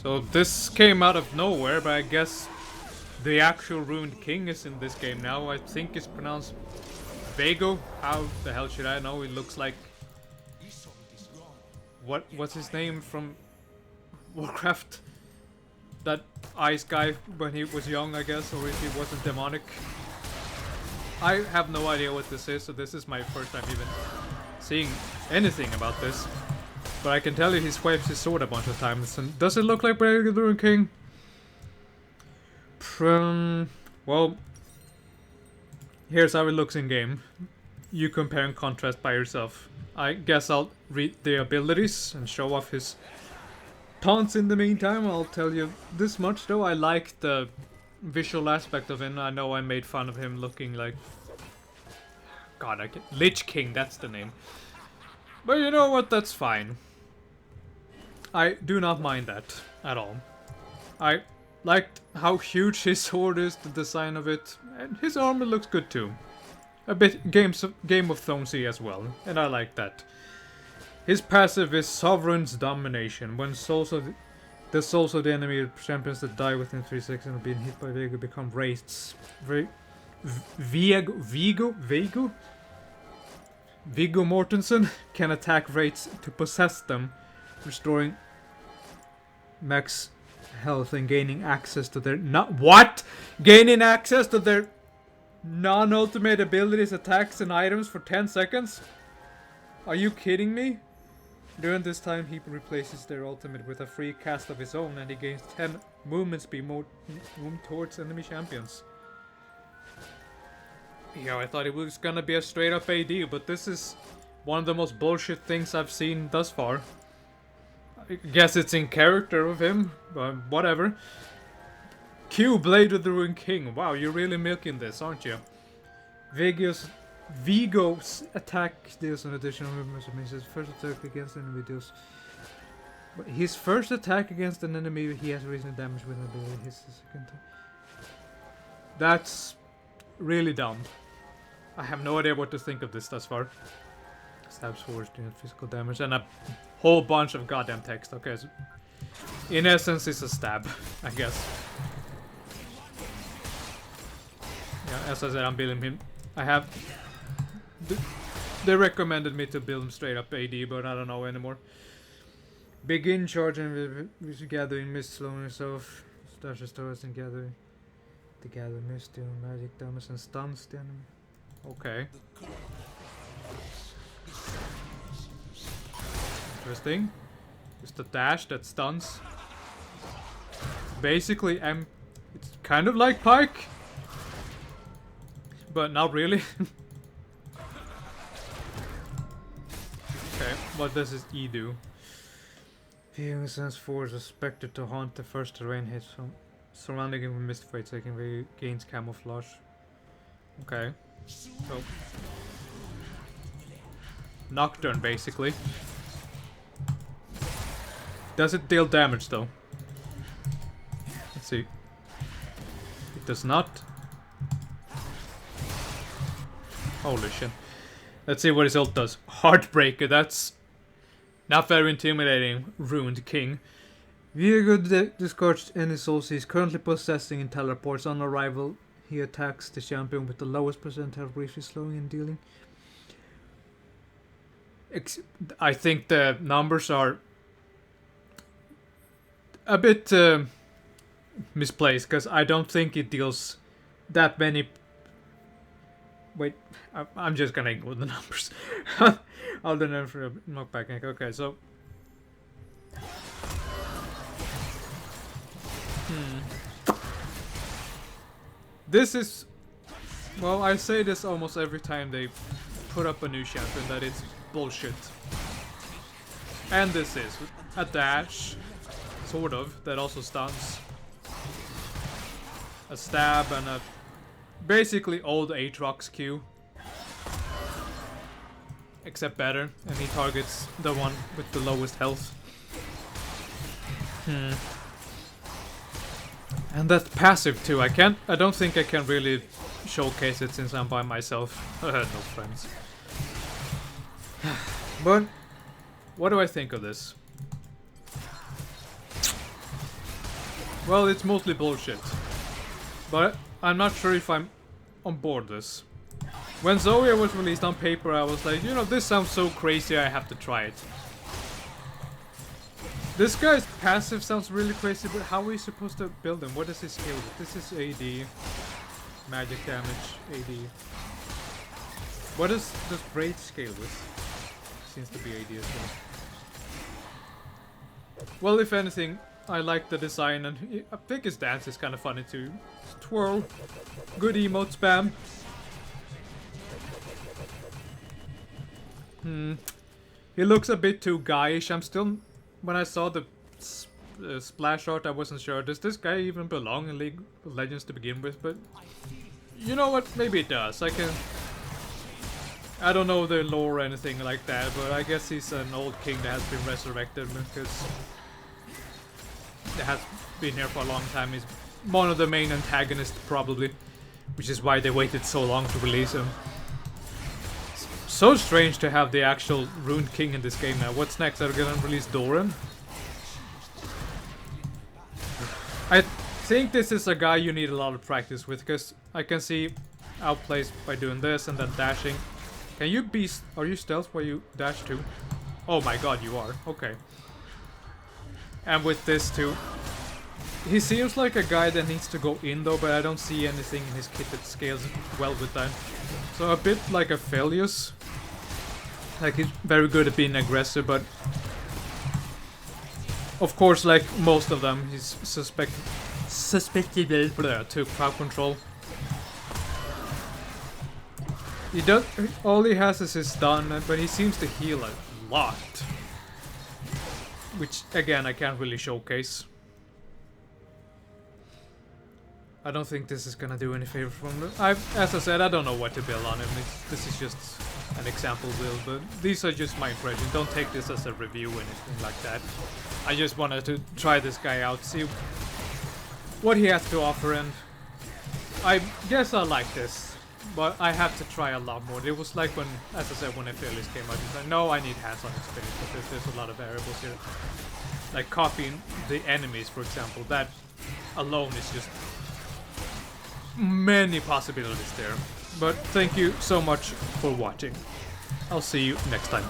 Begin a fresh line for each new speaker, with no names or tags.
So this came out of nowhere, but I guess the actual Ruined King is in this game now. I think it's pronounced Viego. How the hell should I know? It looks like... What's his name from Warcraft? That ice guy when he was young, I guess, or if he wasn't demonic. I have no idea what this is, so this is my first time even seeing anything about this. But I can tell you he swipes his sword a bunch of times. And does it look like Viego the Ruined King? Well, here's how it looks in game. You compare and contrast by yourself. I guess I'll read the abilities and show off his taunts in the meantime. I'll tell you this much though, I like the visual aspect of him. I know I made fun of him looking like... God, I can't... Lich King, that's the name. But you know what, that's fine. I do not mind that at all. I liked how huge his sword is, the design of it, and his armor looks good too. A bit Game of Thronesy as well, and I like that. His passive is Sovereign's Domination. When the souls of the enemy champions that die within 3 seconds of being hit by Viego become wraiths. Viego Mortensen can attack wraiths to possess them, restoring max health and gaining access to their Gaining access to their non-ultimate abilities, attacks, and items for 10 seconds? Are you kidding me? During this time, he replaces their ultimate with a free cast of his own, and he gains 10 movement speed moved towards enemy champions. Yeah, I thought it was gonna be a straight up AD, but this is one of the most bullshit things I've seen thus far. I guess it's in character of him, but whatever. Q, Blade of the Ruined King. Wow, you're really milking this, aren't you? Vigo's attack deals an additional movement, which means his first attack against an enemy deals... His first attack against an enemy, he has recent damage with an ability. His second time. That's really dumb. I have no idea what to think of this thus far. Stabs forwards doing physical damage and a whole bunch of goddamn text. Okay, so in essence, it's a stab, I guess. Yeah, as I said, I'm building him. I have... They recommended me to build him straight up AD, but I don't know anymore. Begin charging with gathering mist, slowing yourself. Stashes towards and gathering. To gather mist, doing magic damage and stuns the enemy. Okay. Interesting. It's the dash that stuns. Basically, it's kind of like Pike, but not really. Okay, what does his E do? Viego sends forwards a spectre to haunt the first terrain hits from surrounding him with mist fight, taking away gains camouflage. Okay. So Nocturne basically. Does it deal damage though? Let's see. It does not. Holy shit. Let's see what his ult does. Heartbreaker, that's not very intimidating, Ruined King. Viego discards any souls he is currently possessing and teleports. On arrival, he attacks the champion with the lowest percentile, briefly slowing and dealing. I think the numbers are a bit misplaced, because I don't think it deals that many... Wait, I'm just gonna ignore the numbers. I'll do them for a knockback. Okay, so... This is... Well, I say this almost every time they put up a new champion, that it's bullshit. And this is a dash, sort of, that also stuns. A stab and a... Basically old Aatrox Q. Except better, and he targets the one with the lowest health. And that's passive too. I don't think I can really showcase it since I'm by myself. No friends. But what do I think of this? Well, it's mostly bullshit. But I'm not sure if I'm on board this. When Zoe was released on paper, I was like, you know, this sounds so crazy, I have to try it. This guy's passive sounds really crazy, but how are we supposed to build him? What is his skill? This is AD. Magic damage, AD. What does Braid scale with? Seems to be AD as well. Well, if anything, I like the design, and I think his dance is kind of funny too. Twirl. Good emote spam. He looks a bit too guyish. I'm still... When I saw the splash art, I wasn't sure. Does this guy even belong in League of Legends to begin with? But... You know what? Maybe it does. I don't know the lore or anything like that, but I guess he's an old king that has been resurrected because... He has been here for a long time. He's one of the main antagonists, probably. Which is why they waited so long to release him. So strange to have the actual Ruined King in this game now. What's next? Are they gonna release Doran? I think this is a guy you need a lot of practice with, because I can see outplays by doing this and then dashing. Can you be... Are you stealth while you dash too? Oh my god, you are. Okay. And with this too. He seems like a guy that needs to go in though, but I don't see anything in his kit that scales well with that. So a bit like a Aphelios. Like, he's very good at being aggressive, but... Of course, like most of them, he's susceptible to crowd control. He does... All he has is his stun, but he seems to heal a lot. Which, again, I can't really showcase. I don't think this is gonna do any favor from him. As I said, I don't know what to build on him. This is just an example build, but these are just my impressions. Don't take this as a review or anything like that. I just wanted to try this guy out, see what he has to offer, and I guess I like this, but I have to try a lot more. It was like when, as I said, when Aphelios came out, it's like, no, I need hands-on experience because there's a lot of variables here. Like copying the enemies, for example, that alone is just many possibilities there. But thank you so much for watching. I'll see you next time.